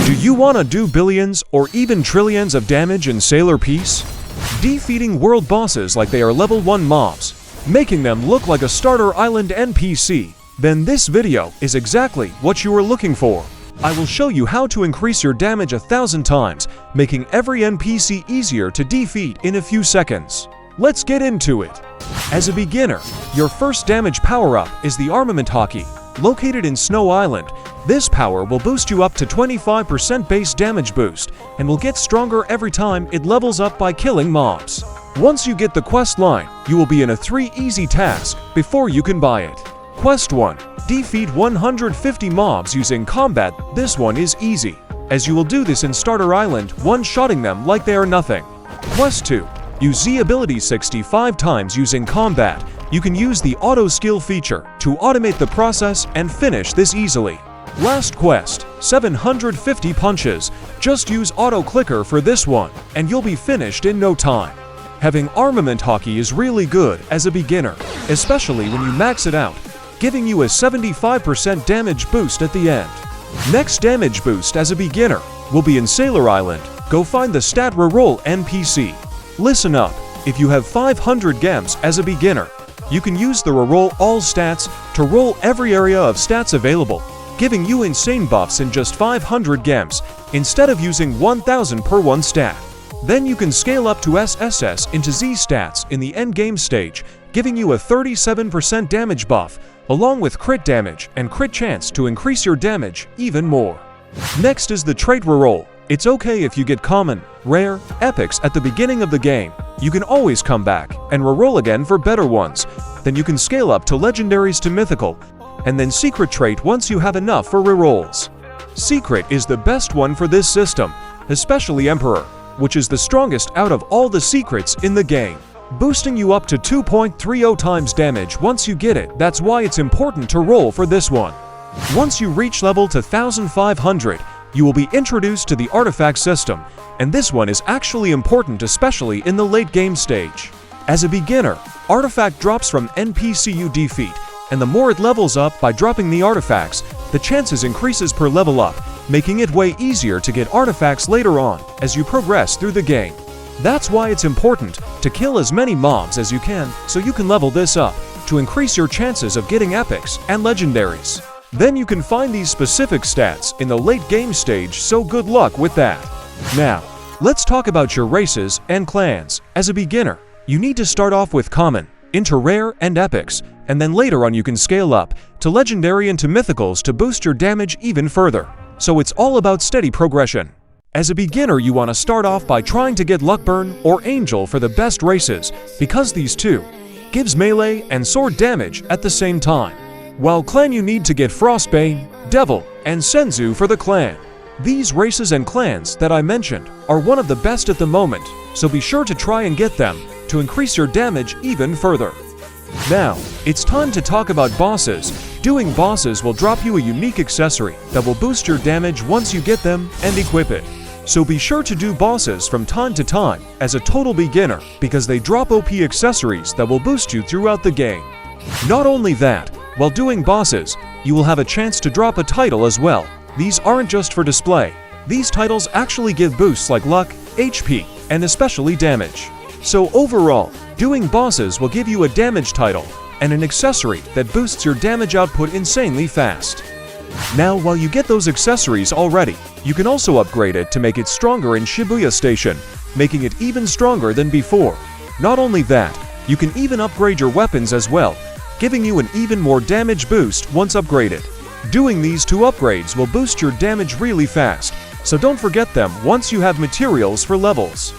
Do you wanna do billions or even trillions of damage in Sailor Peace? Defeating world bosses like they are level 1 mobs, making them look like a starter island NPC, then this video is exactly what you are looking for. I will show you how to increase your damage 1,000 times, making every NPC easier to defeat in a few seconds. Let's get into it. As a beginner, your first damage power-up is the Armament Haki, located in Snow Island. This power will boost you up to 25% base damage boost, and will get stronger every time it levels up by killing mobs. Once you get the quest line, you will be in a 3 easy task before you can buy it. Quest 1. Defeat 150 mobs using combat. This one is easy, as you will do this in Starter Island, one-shotting them like they are nothing. Quest 2. Use Z ability 65 times using combat. You can use the auto skill feature to automate the process and finish this easily. Last quest, 750 punches. Just use auto clicker for this one, and you'll be finished in no time. Having Armament Haki is really good as a beginner, especially when you max it out, giving you a 75% damage boost at the end. Next damage boost as a beginner will be in Sailor Island. Go find the stat Reroll NPC. Listen up, if you have 500 gems as a beginner, you can use the Reroll all stats to roll every area of stats available, giving you insane buffs in just 500 gems, instead of using 1000 per one stat. Then you can scale up to SSS into Z stats in the endgame stage, giving you a 37% damage buff, along with crit damage and crit chance to increase your damage even more. Next is the trait Reroll. It's okay if you get common, rare, epics at the beginning of the game. You can always come back and reroll again for better ones. Then you can scale up to legendaries to mythical, and then secret trait once you have enough for rerolls. Secret is the best one for this system, especially Emperor, which is the strongest out of all the secrets in the game, boosting you up to 2.30 times damage once you get it. That's why it's important to roll for this one. Once you reach level to 1500, you will be introduced to the artifact system, and this one is actually important, especially in the late game stage. As a beginner, artifact drops from NPC you defeat, and the more it levels up by dropping the artifacts, the chances increases per level up, making it way easier to get artifacts later on as you progress through the game. That's why it's important to kill as many mobs as you can so you can level this up to increase your chances of getting epics and legendaries. Then you can find these specific stats in the late game stage, so good luck with that. Now, let's talk about your races and clans. As a beginner, you need to start off with common, into rare and epics, and then later on you can scale up to legendary and to mythicals to boost your damage even further. So it's all about steady progression. As a beginner, you want to start off by trying to get Luckburn or Angel for the best races, because these two gives melee and sword damage at the same time. While clan, you need to get Frostbane, Devil, and Senzu for the clan. These races and clans that I mentioned are one of the best at the moment, so be sure to try and get them to increase your damage even further. Now, it's time to talk about bosses. Doing bosses will drop you a unique accessory that will boost your damage once you get them and equip it. So be sure to do bosses from time to time as a total beginner, because they drop OP accessories that will boost you throughout the game. Not only that, while doing bosses, you will have a chance to drop a title as well. These aren't just for display. These titles actually give boosts like luck, HP, and especially damage. So overall, doing bosses will give you a damage title and an accessory that boosts your damage output insanely fast. Now, while you get those accessories already, you can also upgrade it to make it stronger in Shibuya Station, making it even stronger than before. Not only that, you can even upgrade your weapons as well, giving you an even more damage boost once upgraded. Doing these two upgrades will boost your damage really fast, so don't forget them once you have materials for levels.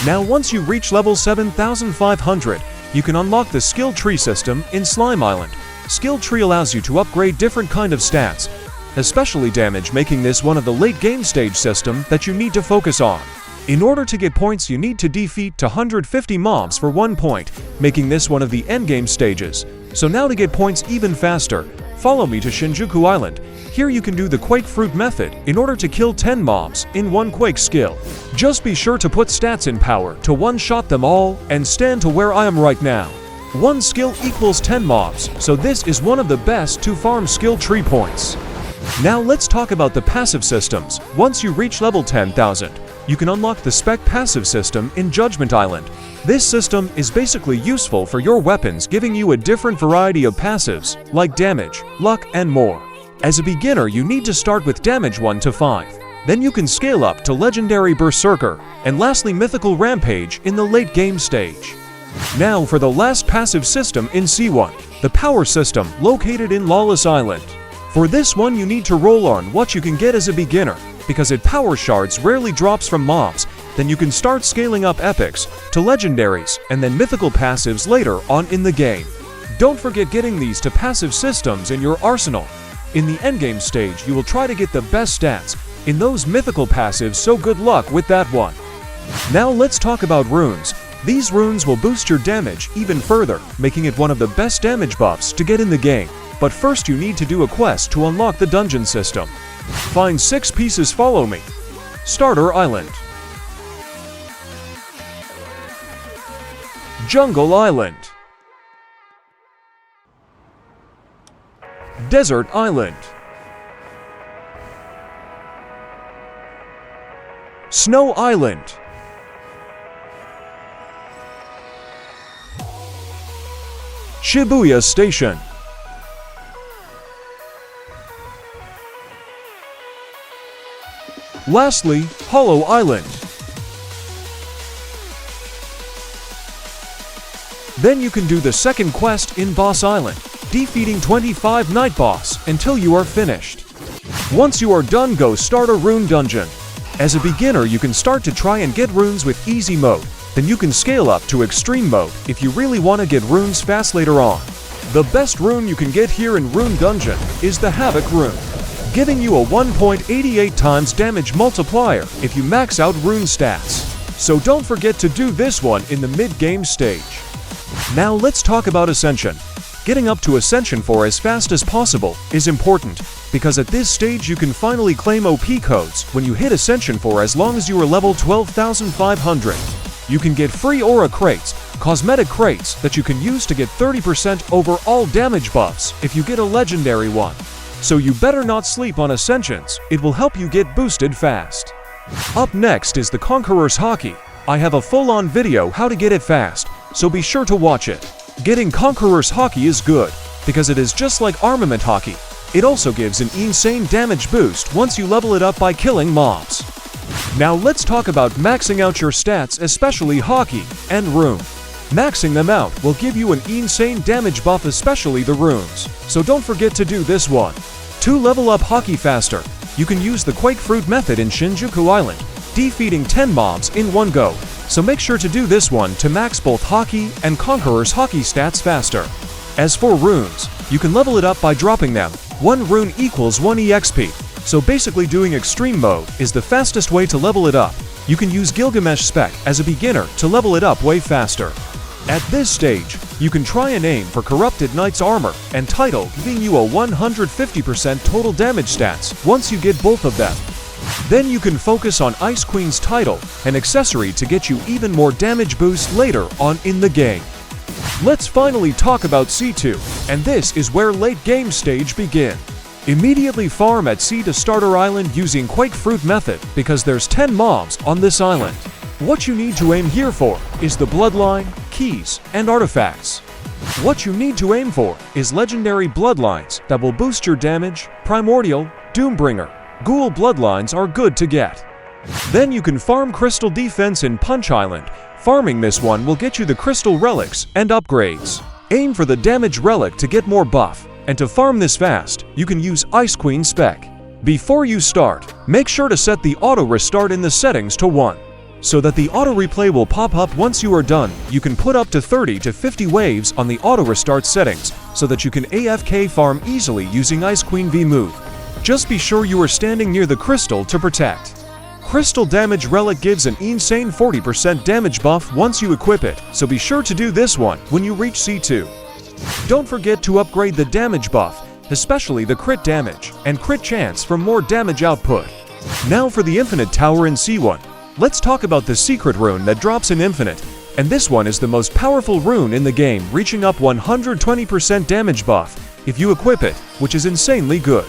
Now, once you reach level 7500, you can unlock the skill tree system in Slime Island. Skill tree allows you to upgrade different kind of stats, especially damage, making this one of the late game stage system that you need to focus on. In order to get points, you need to defeat 150 mobs for 1 point, making this one of the endgame stages. So now, to get points even faster, follow me to Shinjuku Island. Here you can do the Quake Fruit method in order to kill 10 mobs in one Quake skill. Just be sure to put stats in power to one-shot them all and stand to where I am right now. One skill equals 10 mobs, so this is one of the best to farm skill tree points. Now let's talk about the passive systems. Once you reach level 10,000, you can unlock the Spec passive system in Judgment Island. This system is basically useful for your weapons, giving you a different variety of passives, like damage, luck, and more. As a beginner, you need to start with damage 1 to 5. Then you can scale up to Legendary Berserker, and lastly Mythical Rampage in the late game stage. Now for the last passive system in C1, the Power System, located in Lawless Island. For this one you need to roll on what you can get as a beginner, because it power shards rarely drops from mobs. Then you can start scaling up epics to legendaries and then mythical passives later on in the game. Don't forget getting these to passive systems in your arsenal. In the endgame stage you will try to get the best stats in those mythical passives, so good luck with that one. Now let's talk about runes. These runes will boost your damage even further, making it one of the best damage buffs to get in the game. But first you need to do a quest to unlock the dungeon system. Find 6 pieces, follow me. Starter Island, Jungle Island, Desert Island, Snow Island, Shibuya Station, lastly, Hollow Island. Then you can do the second quest in Boss Island, defeating 25 Night Boss until you are finished. Once you are done, go start a rune dungeon. As a beginner you can start to try and get runes with easy mode, then you can scale up to extreme mode if you really want to get runes fast later on. The best rune you can get here in Rune Dungeon is the Havoc rune, giving you a 1.88 times damage multiplier if you max out rune stats. So don't forget to do this one in the mid-game stage. Now let's talk about Ascension. Getting up to Ascension 4 as fast as possible is important, because at this stage you can finally claim OP codes when you hit Ascension 4 as long as you are level 12,500. You can get free aura crates, cosmetic crates that you can use to get 30% over all damage buffs if you get a legendary one. So you better not sleep on Ascensions, it will help you get boosted fast. Up next is the Conqueror's Haki. I have a full-on video how to get it fast, so be sure to watch it. Getting Conqueror's Haki is good, because it is just like Armament Haki. It also gives an insane damage boost once you level it up by killing mobs. Now let's talk about maxing out your stats, especially Haki and Rune. Maxing them out will give you an insane damage buff, especially the runes, so don't forget to do this one. To level up Haki faster, you can use the Quake Fruit method in Shinjuku Island, defeating 10 mobs in one go, so make sure to do this one to max both Haki and Conqueror's Haki stats faster. As for runes, you can level it up by dropping them. 1 rune equals 1 EXP, so basically doing extreme mode is the fastest way to level it up. You can use Gilgamesh Spec as a beginner to level it up way faster. At this stage, you can try and aim for Corrupted Knight's armor and title, giving you a 150% total damage stats once you get both of them. Then you can focus on Ice Queen's title, an accessory to get you even more damage boost later on in the game. Let's finally talk about C2, and this is where late game stage begin. Immediately farm at C to Starter Island using Quake Fruit method because there's 10 mobs on this island. What you need to aim here for is the Bloodline, keys, and artifacts. What you need to aim for is legendary bloodlines that will boost your damage. Primordial, Doombringer, Ghoul bloodlines are good to get. Then you can farm Crystal Defense in Punch Island. Farming this one will get you the Crystal Relics and upgrades. Aim for the Damage Relic to get more buff, and to farm this fast, you can use Ice Queen Spec. Before you start, make sure to set the auto restart in the settings to 1. So that the auto replay will pop up once you are done. You can put up to 30 to 50 waves on the auto restart settings so that you can AFK farm easily using Ice Queen V move. Just be sure you are standing near the crystal to protect. Crystal Damage Relic gives an insane 40% damage buff once you equip it, so be sure to do this one when you reach C2. Don't forget to upgrade the damage buff, especially the crit damage and crit chance for more damage output. Now for the Infinite Tower in C1. Let's talk about the secret rune that drops in Infinite, and this one is the most powerful rune in the game, reaching up 120% damage buff if you equip it, which is insanely good.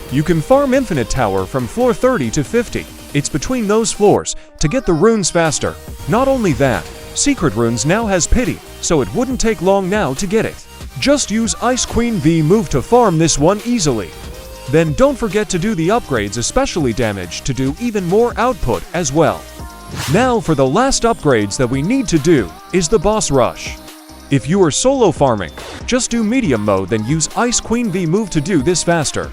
You can farm Infinite Tower from floor 30 to 50. It's between those floors to get the runes faster. Not only that, Secret Runes now has Pity, so it wouldn't take long now to get it. Just use Ice Queen V move to farm this one easily. Then don't forget to do the upgrades, especially damage, to do even more output as well. Now for the last upgrades that we need to do is the boss rush. If you are solo farming, just do medium mode, then use Ice Queen V move to do this faster.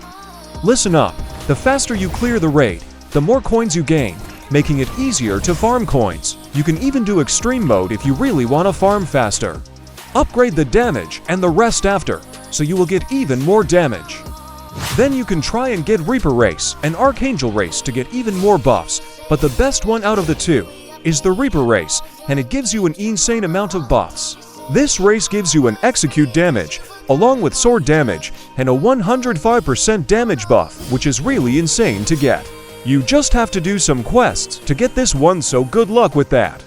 Listen up, the faster you clear the raid, the more coins you gain, making it easier to farm coins. You can even do extreme mode if you really want to farm faster. Upgrade the damage and the rest after, so you will get even more damage. Then you can try and get Reaper Race and Archangel Race to get even more buffs, but the best one out of the two is the Reaper Race, and it gives you an insane amount of buffs. This race gives you an execute damage, along with sword damage, and a 105% damage buff, which is really insane to get. You just have to do some quests to get this one, so good luck with that.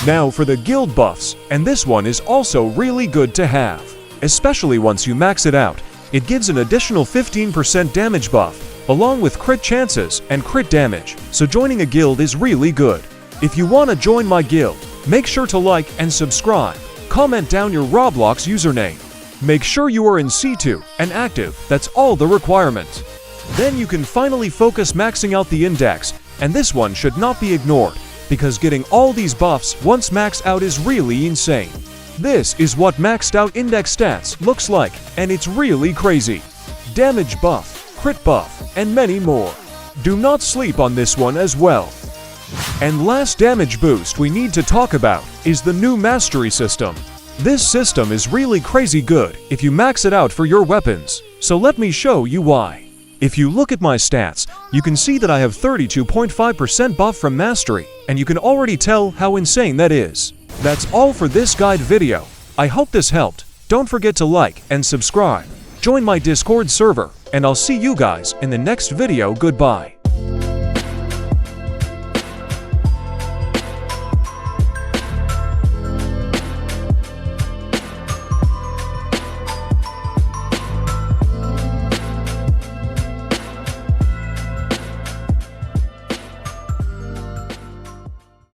Now for the guild buffs, and this one is also really good to have. Especially once you max it out, it gives an additional 15% damage buff, along with crit chances and crit damage, so joining a guild is really good. If you want to join my guild, make sure to like and subscribe. Comment down your Roblox username. Make sure you are in C2 and active, that's all the requirement. Then you can finally focus maxing out the index, and this one should not be ignored, because getting all these buffs once maxed out is really insane. This is what maxed out index stats looks like, and it's really crazy. Damage buff, crit buff, and many more. Do not sleep on this one as well. And last damage boost we need to talk about is the new mastery system. This system is really crazy good if you max it out for your weapons, so let me show you why. If you look at my stats, you can see that I have 32.5% buff from mastery, and you can already tell how insane that is. That's all for this guide video. I hope this helped. Don't forget to like and subscribe. Join my Discord server, and I'll see you guys in the next video. Goodbye.